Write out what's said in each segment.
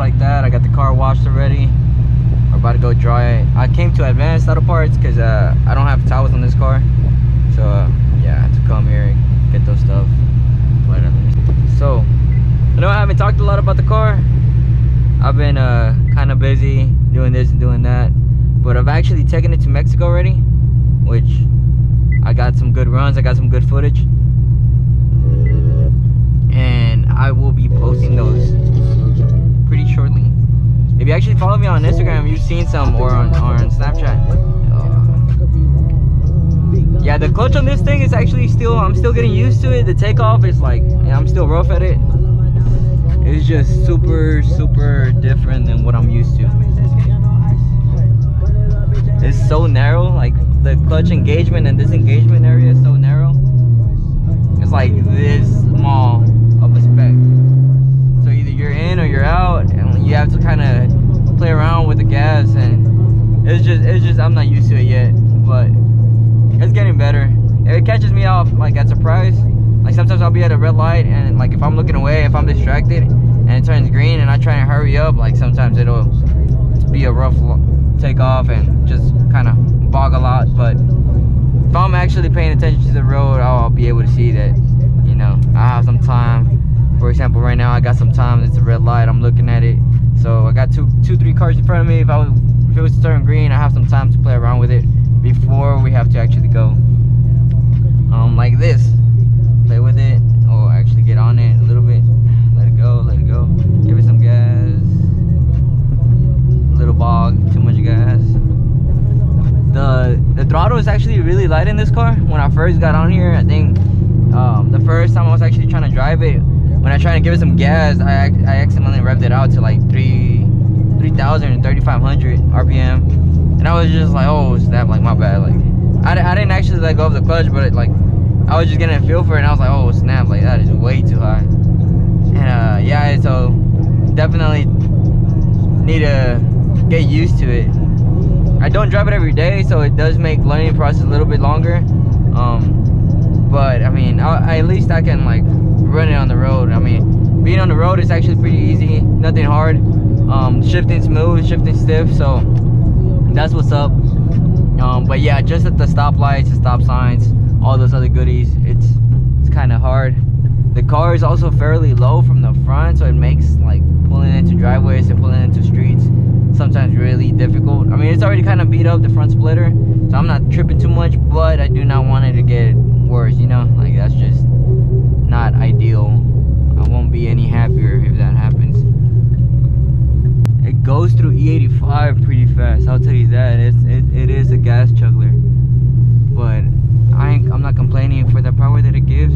like that. I got the car washed already. We're about to go dry it. I came to Advanced Auto Parts because I don't have towels on this car. So yeah, I had to come here and get those stuff. But, so I know I haven't talked a lot about the car. I've been kind of busy doing this and doing that, but I've actually taken it to Mexico already, which I got some good runs, I got some good footage, and I will be posting those pretty shortly. If you actually follow me on Instagram, you've seen some, or on Snapchat. Yeah, the clutch on this thing is actually I'm still getting used to it. The takeoff is like, yeah, I'm still rough at it. It's just super different than what I'm used to. It's so narrow, like the clutch engagement and disengagement area is so narrow. It's like this small of a speck. So either you're in or you're out, and you have to kind of play around with the gas, and it's just I'm not used to it yet, but it's getting better. It catches me off like at surprise. Like sometimes I'll be at a red light, and like if I'm looking away, if I'm distracted and it turns green and I try and hurry up, like sometimes it'll be a rough takeoff and just kind of bog a lot. But if I'm actually paying attention to the road, I'll be able to see that, you know, I have some time. For example, right now I got some time. It's a red light, I'm looking at it, so I got two, 3 cars in front of me. If it was to turn green, I have some time to play around with it before we have to actually go. Like this, play with it, or actually get on it a little bit, let it go, give it some gas, a little bog, too much gas. The throttle is actually really light in this car. When I first got on here, I think the first time I was actually trying to drive it, when I tried to give it some gas, I accidentally revved it out to like 3,000 and 3,500 RPM, and I was just like, oh snap, like my bad. Like I didn't actually let go of the clutch, but like I was just getting a feel for it, and I was like, oh snap, like that is way too high. And yeah, so definitely need to get used to it. I don't drive it every day, so it does make learning process a little bit longer. But I mean, at least I can like run it on the road. I mean, being on the road is actually pretty easy, nothing hard. Shifting smooth, shifting stiff, so that's what's up. But yeah, just at the stoplights, the stop signs, all those other goodies, it's kind of hard. The car is also fairly low from the front, so it makes like pulling into driveways and pulling into streets sometimes really difficult. I mean, it's already kind of beat up, the front splitter, so I'm not tripping too much, but I do not want it to get worse, you know? Like, that's just not ideal. I won't be any happier if that happens. It goes through E85 pretty fast, I'll tell you that. It is a gas chuggler, but I'm not complaining for the power that it gives.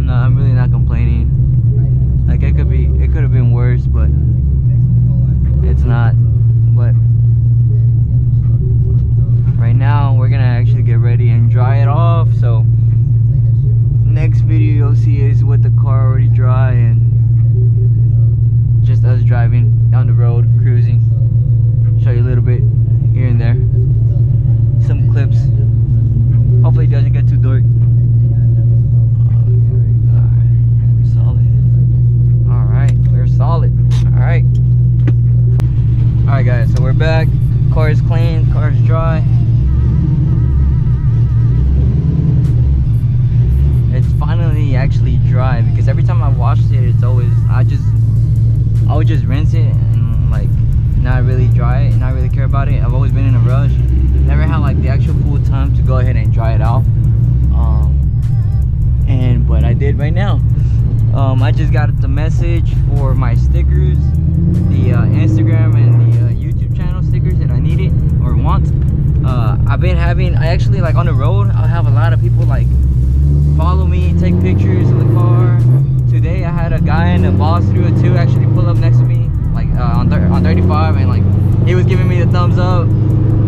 I'm really not complaining. Like, it could have been worse, but it's not. But right now we're gonna actually get ready and dry it off, so next video you'll see is with the car already dry and just us driving down the road, cruising. Show you a little bit here and there, some clips. Hopefully it doesn't get too dark. Solid. Alright guys, so we're back. Car is clean, car is dry. It's finally actually dry, because every time I washed it, it's always I would just rinse it and like not really dry it and not really care about it. I've always been in a rush, never had like the actual full time to go ahead and dry it out. But I did right now. I just got the message for my stickers, the Instagram and the YouTube channel stickers that I needed or want. I actually, like on the road, I'll have a lot of people like follow me, take pictures of the car. Today I had a guy in a Boss 302 actually pull up next to me, like on 35, and like he was giving me the thumbs up.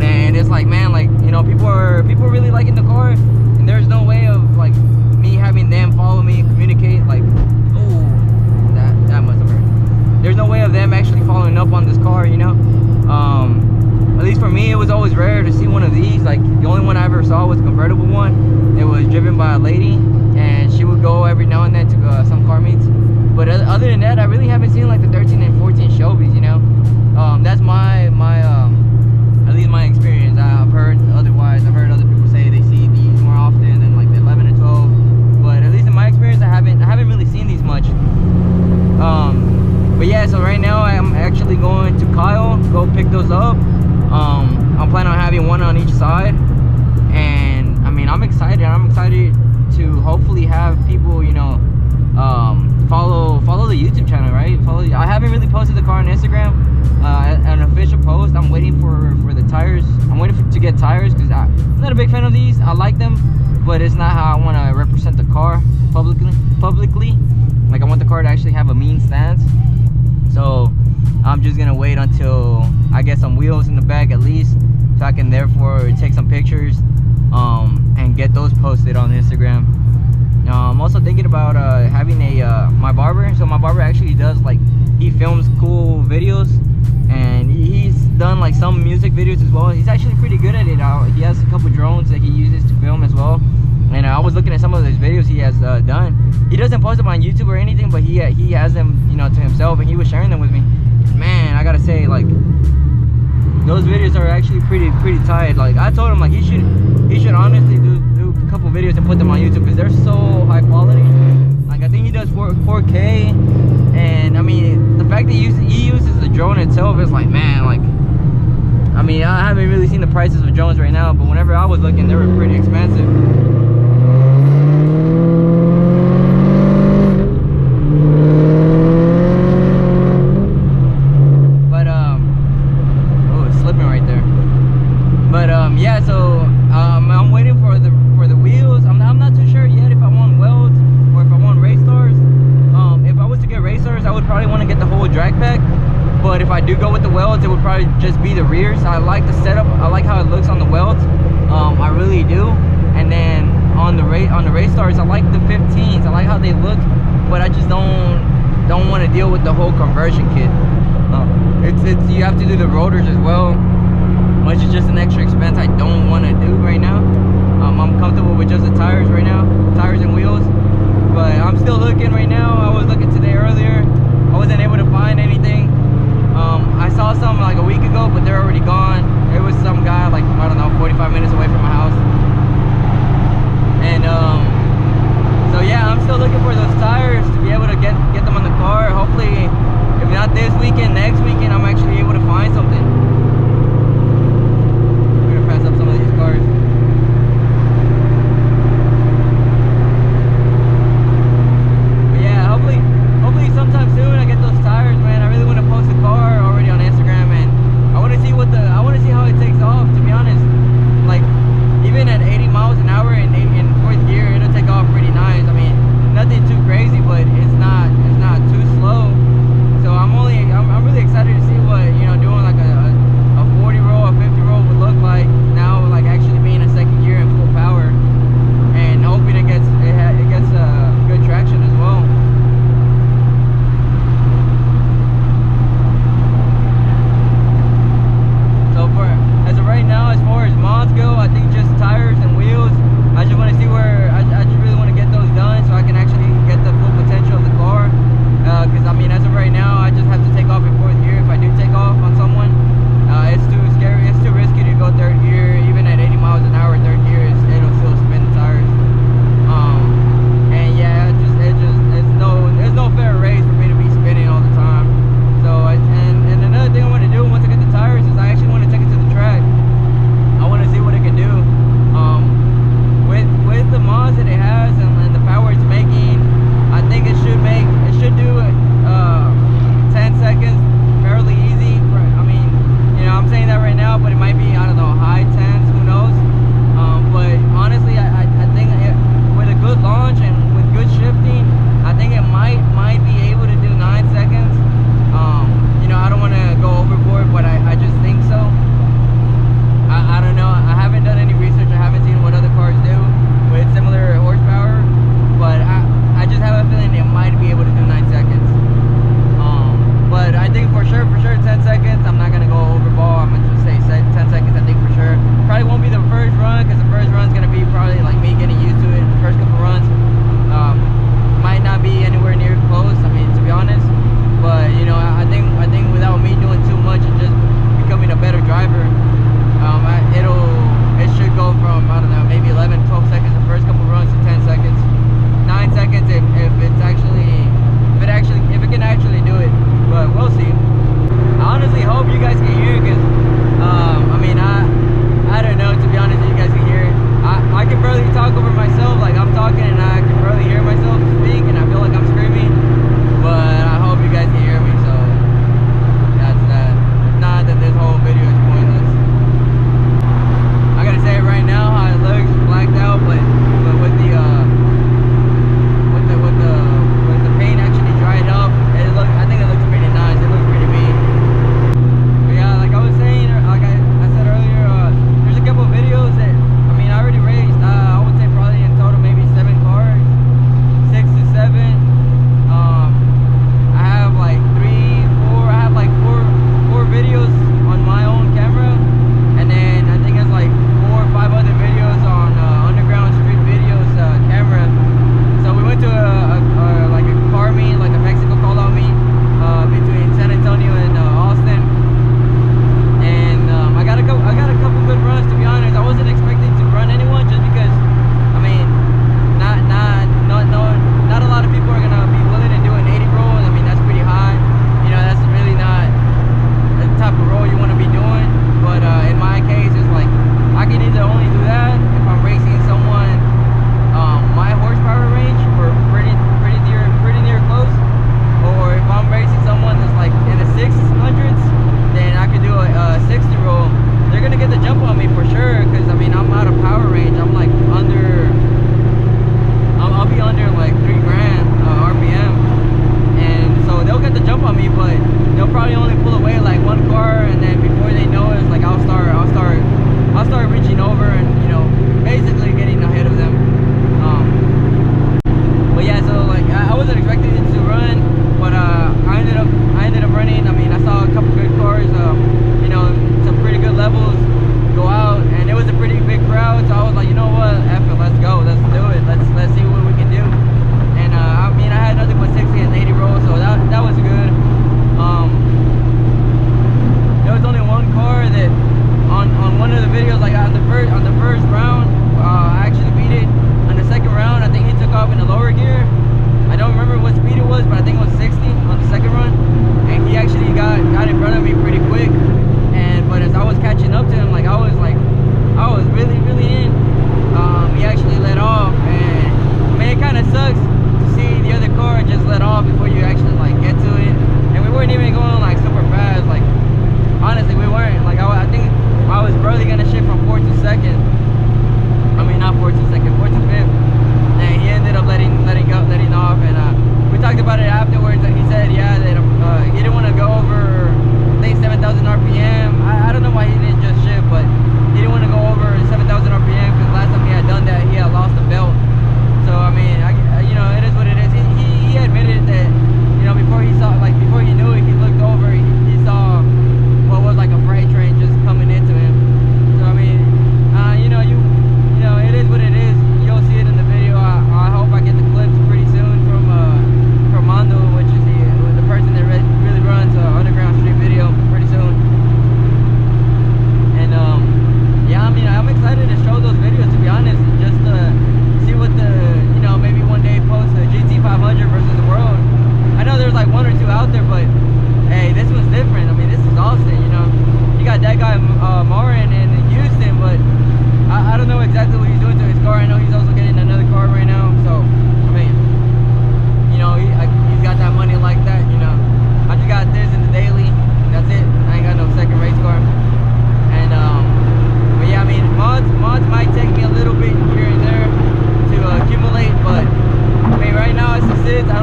And it's like, man, like, you know, people are really liking the car, and there's no way of like me having them follow me and communicate. Like, oh, that must have hurt. There's no way of them actually following up on this car, you know. At least for me, it was always rare to see one of these. Like, the only one I ever saw was a convertible one. It was driven by a lady, and she would go every now now and then to some car meets. But other than that, I really haven't seen like the 13 and 14 Shelbys, you know. That's my at least my experience. I've heard otherwise. I've heard other people say they see these more often than like the 11 and 12. But at least in my experience, I haven't really seen these much. But yeah, so right now I'm actually going to Kyle, go pick those up. I'm planning on having one on each side, and I mean, I'm excited to hopefully have people, you know, follow the YouTube channel, right? I haven't really posted the car on Instagram, an official post. I'm waiting for the tires. I'm waiting to get tires because I'm not a big fan of these. I like them, but it's not how I want to represent the car publicly. Like, I want the car to actually have a mean stance. So I'm just gonna wait until I get some wheels in the back at least, so I can therefore take some pictures and get those posted on Instagram. I'm also thinking about having my barber. So my barber actually does, like, he films cool videos, and he's done like some music videos as well. He's actually pretty good at it. He has a couple drones that he uses to film as well, and I was looking at some of those videos he has done. He doesn't post them on YouTube or anything, but he has them, you know, to himself, and he was sharing them with me. Man, I gotta say, like, those videos are actually pretty tight. Like, I told him, like, he should honestly do a couple videos and put them on YouTube because they're so high quality. Like, I think he does 4K, and I mean, the fact that he uses the drone itself is like, man, like, I mean, I haven't really seen the prices of drones right now, but whenever I was looking, they were pretty expensive. Yeah, so I'm waiting for the wheels. I'm not too sure yet if I want welds or if I want race stars. If I was to get race stars, I would probably want to get the whole drag pack. But if I do go with the welds, it would probably just be the rears. I like the setup. I like how it looks on the welds. I really do. And then on the race stars, I like the 15s. I like how they look, but I just don't want to deal with the whole conversion kit. It's you have to do the rotors as well, which is just an extra expense I don't want to do right now. I'm comfortable with just the tires right now, tires and wheels. But I'm still looking right now. I was looking today earlier. I wasn't able to find anything. I saw some like a week ago, but they're already gone. It was some guy like, I don't know, 45 minutes away from my house. And so yeah, I'm still looking for those tires to be able to get them on the car. Hopefully, if not this weekend, next weekend, I'm actually able to find something. Pass up some of these cars. But yeah, hopefully sometime soon I get those tires, man. I really want to post the car already on Instagram, and I want to see how it takes off, to be honest. Like,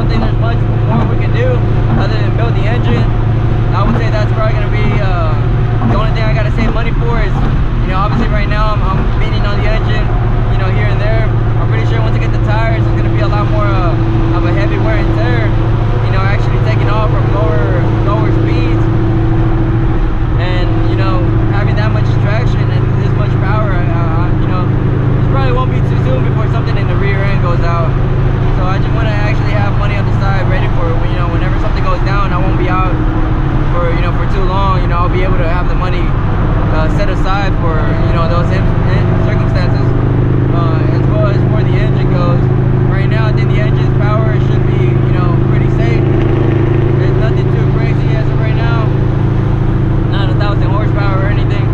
don't think there's much more we can do other than build the engine. I would say that's probably going to be the only thing I got to save money for is, you know, obviously right now I'm beating on the engine, you know, here and there. I'm pretty sure once I get the tires, it's going to be a lot more of a heavy wear and tear, you know, actually taking off from lower speeds. And, you know, having that much traction and this much power, you know, it probably won't be too soon before something in the rear end goes out. So I just want to actually have money on the side ready for, you know, whenever something goes down, I won't be out for, you know, for too long. You know, I'll be able to have the money set aside for, you know, those circumstances. As well as where the engine goes, right now I think the engine's power should be, you know, pretty safe. There's nothing too crazy as of right now, not 1,000 horsepower or anything.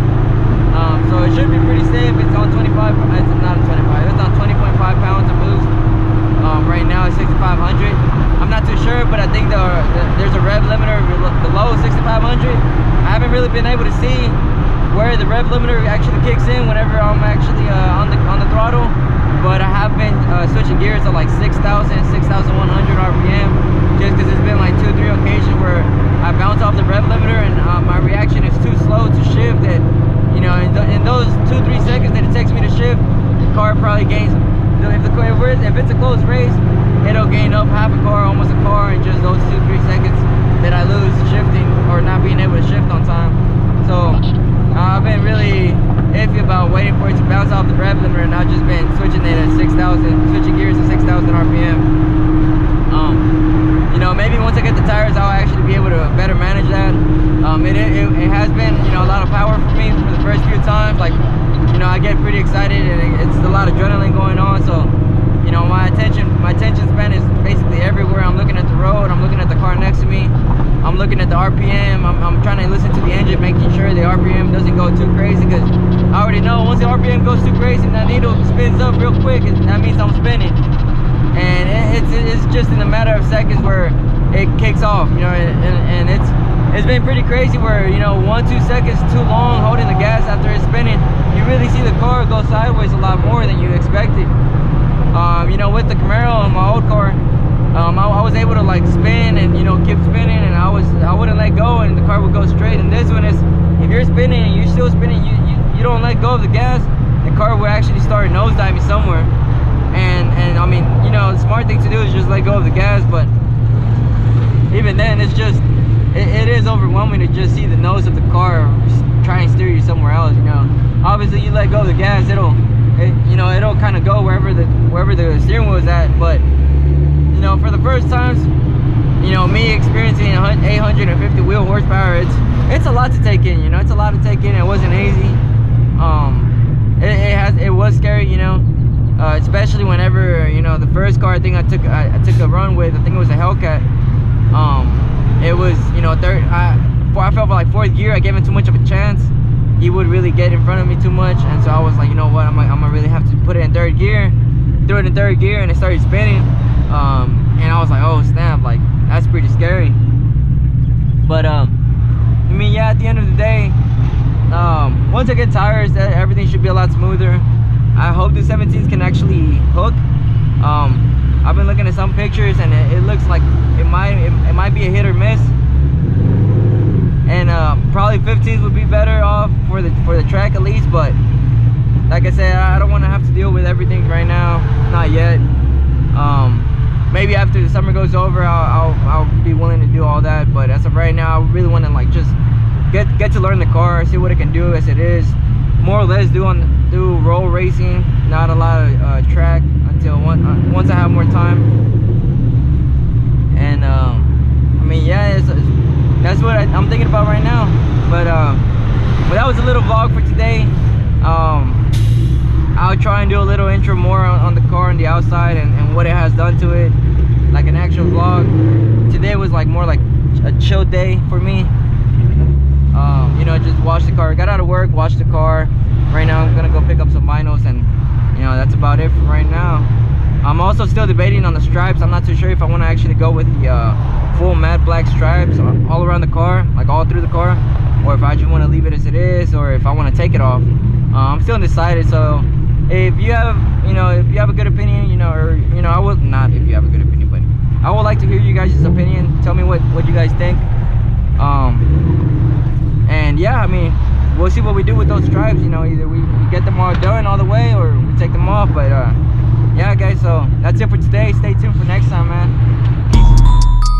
So it should be pretty safe. It's on 25, it's not a 25, it's on 20.5 pounds of boost. Right now it's 6,500. I'm not too sure, but I think there's a rev limiter below 6,500. I haven't really been able to see where the rev limiter actually kicks in whenever I'm actually on the throttle, but I have been switching gears to like 6,000, 6,100 RPM, just because there's been like 2-3 occasions where I bounce off the rev limiter and my reaction is too slow to shift. That, you know, in those 2-3 seconds that it takes me to shift, the car probably gains. If it's a close race, it'll gain up half a car, almost a car, in just those 2-3 seconds that I lose shifting or not being able to shift on time. So I've been really iffy about waiting for it to bounce off the rev limiter, and I've just been switching it at 6,000, switching gears at 6,000 RPM. You know, maybe once I get the tires, I'll actually be able to better manage that. It has been, you know, a lot of power for me for the first few times. Like, you know, I get pretty excited and it's a lot of adrenaline going on. So, you know, my attention span is basically everywhere. I'm looking at the road, I'm looking at the car next to me, I'm looking at the RPM, I'm trying to listen to the engine, making sure the RPM doesn't go too crazy, because I already know once the RPM goes too crazy and that needle spins up real quick, that means I'm spinning. And it's just in a matter of seconds where it kicks off, you know, and it's been pretty crazy where, you know, 1-2 seconds too long holding the gas after it's spinning, you really see the car go sideways a lot more than you expected. You know, with the Camaro in my old car, I was able to like spin and, you know, keep spinning, and I wouldn't let go and the car would go straight. And this one is, if you're spinning and you're still spinning, you don't let go of the gas, the car will actually start nosediving somewhere. And I mean, you know, the smart thing to do is just let go of the gas, but even then it's just, it is overwhelming to just see the nose of the car try and steer you somewhere else, you know. Obviously you let go of the gas, it'll kind of go wherever the steering wheel is at. But, you know, for the first times, you know, me experiencing 850 wheel horsepower, it's a lot to take in, you know. It's a lot to take in. It wasn't easy. It was scary, you know, especially whenever, you know, the first car I think I took a run with, I think it was a Hellcat. It was, you know, I felt like fourth gear, I gave him too much of a chance. He would really get in front of me too much, and so I was like, you know what, I'm gonna really have to put it in third gear. Threw it in third gear and it started spinning, and I was like, oh snap, like that's pretty scary. But I mean, yeah, at the end of the day, once I get tires, everything should be a lot smoother. I hope the 17s can actually hook. I've been looking at some pictures and it looks like it might be a hit or miss. And probably 15s would be better off for the track at least. But like I said, I don't want to have to deal with everything right now, not yet. Maybe after the summer goes over, I'll be willing to do all that. But as of right now, I really want to like just get to learn the car, see what it can do as it is, more or less do roll racing, not a lot of track until once I have more time. And I mean, yeah, that's what I'm thinking about right now. But that was a little vlog for today. I'll try and do a little intro more on the car on the outside and what it has done to it, like an actual vlog. Today was like more like a chill day for me. You know, just watch the car, got out of work, watch the car. Right now I'm gonna go pick up some vinyls, and you know, that's about it for right now. I'm also still debating on the stripes. I'm not too sure if I want to actually go with the full matte black stripes all around the car, like all through the car, or if I just want to leave it as it is, or if I want to take it off. I'm still undecided. So if you have, you know, if you have a good opinion, you know, or you know, I will not if you have a good opinion, but I would like to hear you guys' opinion. Tell me what you guys think. And yeah, I mean, we'll see what we do with those stripes. You know, either we get them all done all the way, or we take them off. But yeah, guys, so that's it for today. Stay tuned for next time, man. Peace.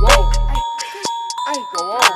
Whoa. Ay, go on.